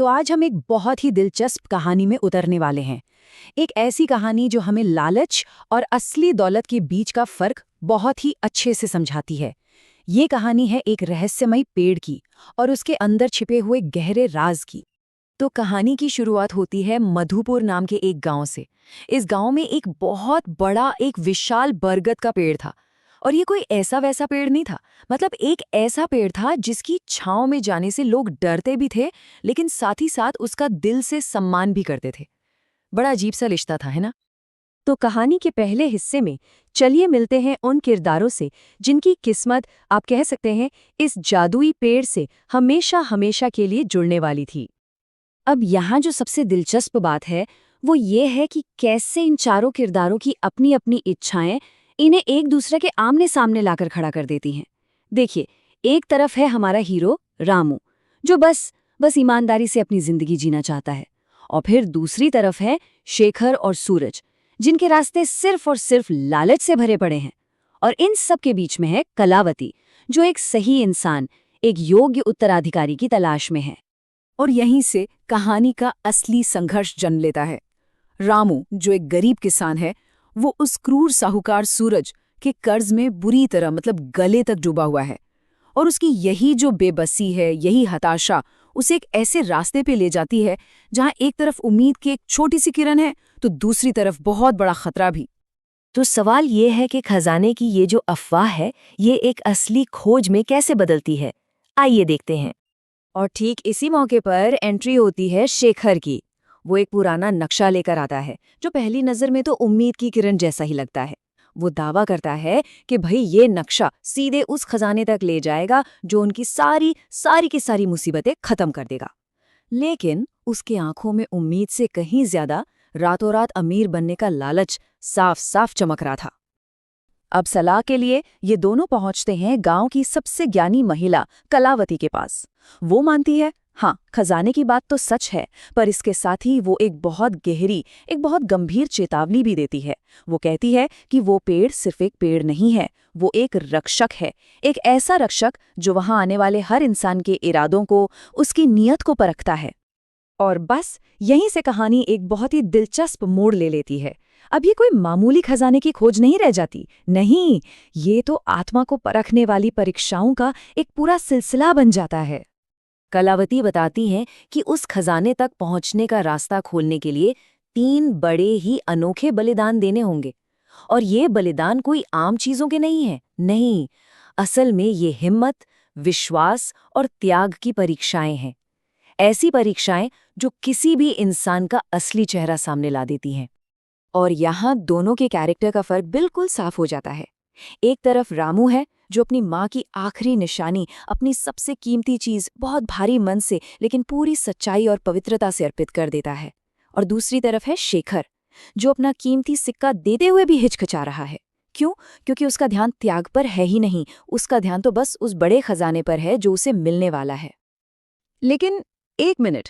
तो आज हम एक बहुत ही दिलचस्प कहानी में उतरने वाले हैं। एक ऐसी कहानी जो हमें लालच और असली दौलत के बीच का फर्क बहुत ही अच्छे से समझाती है। ये कहानी है एक रहस्यमयी पेड़ की और उसके अंदर छिपे हुए गहरे राज की। तो कहानी की शुरुआत होती है मधुपुर नाम के एक गांव से। इस गांव में एक बहुत बड़ा एक विशाल बरगद का पेड़ था। और ये कोई ऐसा वैसा पेड़ नहीं था, मतलब एक ऐसा पेड़ था जिसकी छांव में जाने से लोग डरते भी थे, लेकिन साथ ही साथ उसका दिल से सम्मान भी करते थे। बड़ा अजीब सा रिश्ता था, है ना? तो कहानी के पहले हिस्से में चलिए मिलते हैं उन किरदारों से जिनकी किस्मत, आप कह सकते हैं, इस जादुई पेड़ से हमेशा हमेशा के लिए जुड़ने वाली थी। अब यहाँ जो सबसे दिलचस्प बात है वो ये है कि कैसे इन चारों किरदारों की अपनी अपनी इच्छाएं इन्हें एक दूसरे के आमने सामने लाकर खड़ा कर देती हैं। देखिए, एक तरफ है हमारा हीरो रामू, जो बस ईमानदारी से अपनी जिंदगी जीना चाहता है। और फिर दूसरी तरफ है शेखर और सूरज, जिनके रास्ते सिर्फ और सिर्फ लालच से भरे पड़े हैं। और इन सब के बीच में है कलावती, जो एक सही इंसान, एक योग्य उत्तराधिकारी की तलाश में है। और यहीं से कहानी का असली संघर्ष जन्म लेता है। रामू, जो एक गरीब किसान है, वो उस क्रूर साहूकार सूरज के कर्ज में बुरी तरह, मतलब गले तक डूबा हुआ है। और उसकी यही जो बेबसी है, यही हताशा उसे एक ऐसे रास्ते पे ले जाती है जहां एक तरफ उम्मीद की एक छोटी सी किरण है, तो दूसरी तरफ बहुत बड़ा खतरा भी। तो सवाल ये है कि खजाने की ये जो अफवाह है, ये एक असली खोज में कैसे बदलती है? आइए देखते हैं। और ठीक इसी मौके पर एंट्री होती है शेखर की। वो एक पुराना नक्शा लेकर आता है, जो पहली नज़र में तो उम्मीद की किरण जैसा ही लगता है। वो दावा करता है कि भाई ये नक्शा सीधे उस खजाने तक ले जाएगा जो उनकी सारी सारी की सारी मुसीबतें खत्म कर देगा। लेकिन उसकी आंखों में उम्मीद से कहीं ज्यादा रातों रात अमीर बनने का लालच साफ साफ चमक रहा था। अब सलाह के लिए ये दोनों पहुंचते हैं गांव की सबसे ज्ञानी महिला कलावती के पास। वो मानती है, हाँ, खजाने की बात तो सच है, पर इसके साथ ही वो एक बहुत गहरी, एक बहुत गंभीर चेतावनी भी देती है। वो कहती है कि वो पेड़ सिर्फ एक पेड़ नहीं है, वो एक रक्षक है। एक ऐसा रक्षक जो वहां आने वाले हर इंसान के इरादों को, उसकी नीयत को परखता है। और बस यहीं से कहानी एक बहुत ही दिलचस्प मोड़ ले लेती है। अब ये कोई मामूली खजाने की खोज नहीं रह जाती, नहीं, ये तो आत्मा को परखने वाली परीक्षाओं का एक पूरा सिलसिला बन जाता है। कलावती बताती हैं कि उस खजाने तक पहुंचने का रास्ता खोलने के लिए 3 बड़े ही अनोखे बलिदान देने होंगे। और ये बलिदान कोई आम चीजों के नहीं है, नहीं, असल में ये हिम्मत, विश्वास और त्याग की परीक्षाएं हैं। ऐसी परीक्षाएं जो किसी भी इंसान का असली चेहरा सामने ला देती हैं। और यहाँ दोनों के कैरेक्टर का फर्क बिल्कुल साफ हो जाता है। एक तरफ रामू है, जो अपनी माँ की आखिरी निशानी, अपनी सबसे कीमती चीज बहुत भारी मन से लेकिन पूरी सच्चाई और पवित्रता से अर्पित कर देता है। और दूसरी तरफ है शेखर, जो अपना कीमती सिक्का देते हुए भी हिचकिचा रहा है। क्यों? क्योंकि उसका ध्यान त्याग पर है ही नहीं, उसका ध्यान तो बस उस बड़े खजाने पर है जो उसे मिलने वाला है। लेकिन एक मिनट,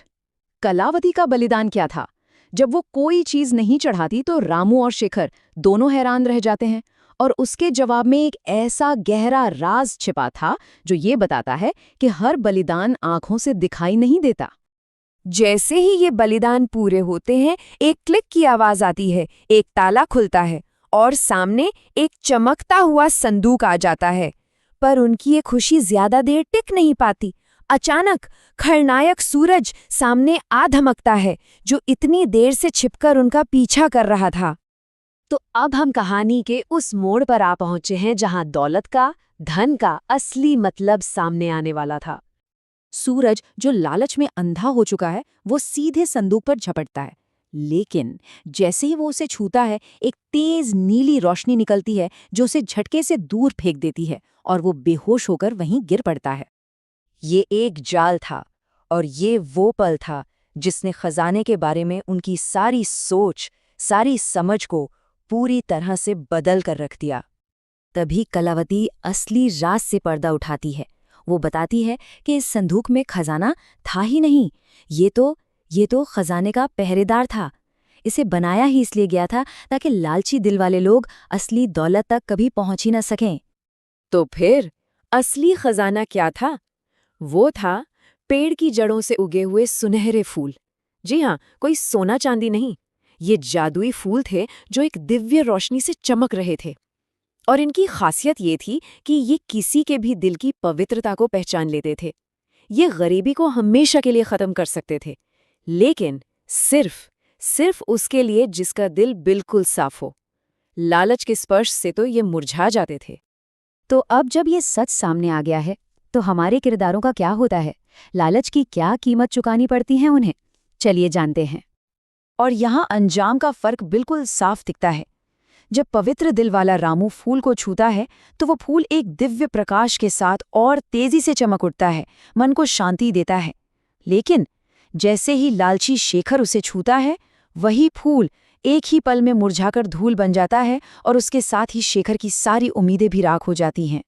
कलावती का बलिदान क्या था? जब वो कोई चीज नहीं चढ़ाती तो रामू और शेखर दोनों हैरान रह जाते हैं। और उसके जवाब में एक ऐसा गहरा राज छिपा था जो ये बताता है कि हर बलिदान आंखों से दिखाई नहीं देता। जैसे ही ये बलिदान पूरे होते हैं, एक क्लिक की आवाज आती है, एक ताला खुलता है और सामने एक चमकता हुआ संदूक आ जाता है। पर उनकी ये खुशी ज्यादा देर टिक नहीं पाती। अचानक खलनायक सूरज सामने आ धमकता है, जो इतनी देर से छिपकर उनका पीछा कर रहा था। तो अब हम कहानी के उस मोड़ पर आ पहुंचे हैं जहां दौलत का, धन का असली मतलब सामने आने वाला था। सूरज, जो लालच में अंधा हो चुका है, वो सीधे संदूक पर झपटता है। लेकिन जैसे ही वो उसे छूता है, एक तेज नीली रोशनी निकलती है जो उसे झटके से दूर फेंक देती है और वो बेहोश होकर वहीं गिर पड़ता है। ये एक जाल था और ये वो पल था जिसने खजाने के बारे में उनकी सारी सोच, सारी समझ को पूरी तरह से बदल कर रख दिया। तभी कलावती असली राज से पर्दा उठाती है। वो बताती है कि इस संदूक में खजाना था ही नहीं, ये तो खजाने का पहरेदार था। इसे बनाया ही इसलिए गया था ताकि लालची दिल वाले लोग असली दौलत तक कभी पहुंच ही न सकें। तो फिर असली खजाना क्या था? वो था पेड़ की जड़ों से उगे हुए सुनहरे फूल। जी हाँ, कोई सोना चांदी नहीं, ये जादुई फूल थे जो एक दिव्य रोशनी से चमक रहे थे। और इनकी खासियत ये थी कि ये किसी के भी दिल की पवित्रता को पहचान लेते थे। ये गरीबी को हमेशा के लिए खत्म कर सकते थे, लेकिन सिर्फ उसके लिए जिसका दिल बिल्कुल साफ हो। लालच के स्पर्श से तो ये मुरझा जाते थे। तो अब जब ये सच सामने आ गया है, तो हमारे किरदारों का क्या होता है? लालच की क्या कीमत चुकानी पड़ती है उन्हें? चलिए जानते हैं। और यहाँ अंजाम का फर्क बिल्कुल साफ दिखता है। जब पवित्र दिल वाला रामू फूल को छूता है, तो वो फूल एक दिव्य प्रकाश के साथ और तेजी से चमक उठता है, मन को शांति देता है। लेकिन जैसे ही लालची शेखर उसे छूता है, वही फूल एक ही पल में मुरझाकर धूल बन जाता है और उसके साथ ही शेखर की सारी उम्मीदें भी राख हो जाती हैं।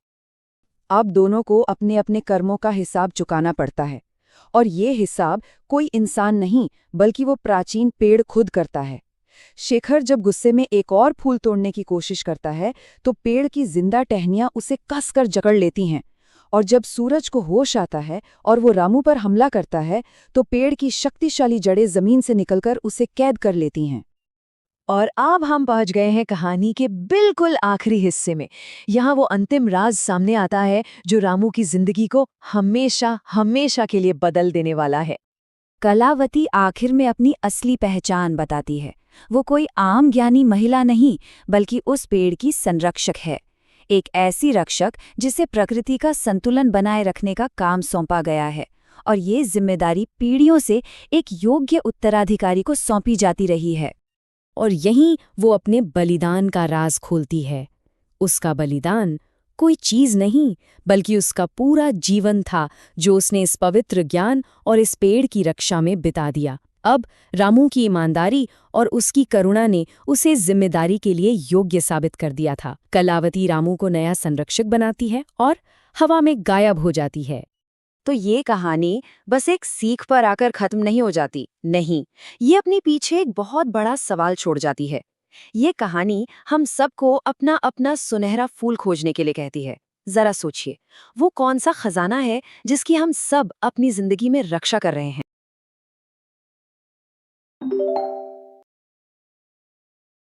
अब दोनों को अपने अपने कर्मों का हिसाब चुकाना पड़ता है, और ये हिसाब कोई इंसान नहीं बल्कि वो प्राचीन पेड़ खुद करता है। शेखर जब गुस्से में एक और फूल तोड़ने की कोशिश करता है, तो पेड़ की जिंदा टहनियां उसे कसकर जकड़ लेती हैं, और जब सूरज को होश आता है और वो रामू पर हमला करता है, तो पेड़ की शक्तिशाली जड़ें जमीन से निकलकर उसे कैद कर लेती हैं। और अब हम पहुंच गए हैं कहानी के बिल्कुल आखिरी हिस्से में। यहाँ वो अंतिम राज सामने आता है जो रामू की जिंदगी को हमेशा हमेशा के लिए बदल देने वाला है। कलावती आखिर में अपनी असली पहचान बताती है। वो कोई आम ज्ञानी महिला नहीं, बल्कि उस पेड़ की संरक्षक है। एक ऐसी रक्षक जिसे प्रकृति का संतुलन बनाए रखने का काम सौंपा गया है, और ये जिम्मेदारी पीढ़ियों से एक योग्य उत्तराधिकारी को सौंपी जाती रही है। और यहीं वो अपने बलिदान का राज खोलती है। उसका बलिदान कोई चीज नहीं, बल्कि उसका पूरा जीवन था, जो उसने इस पवित्र ज्ञान और इस पेड़ की रक्षा में बिता दिया। अब रामू की ईमानदारी और उसकी करुणा ने उसे जिम्मेदारी के लिए योग्य साबित कर दिया था। कलावती रामू को नया संरक्षक बनाती है और हवा में गायब हो जाती है। तो ये कहानी बस एक सीख पर आकर खत्म नहीं हो जाती, नहीं, ये अपने पीछे एक बहुत बड़ा सवाल छोड़ जाती है। ये कहानी हम सबको अपना अपना सुनहरा फूल खोजने के लिए कहती है। जरा सोचिए, वो कौन सा खजाना है जिसकी हम सब अपनी जिंदगी में रक्षा कर रहे हैं?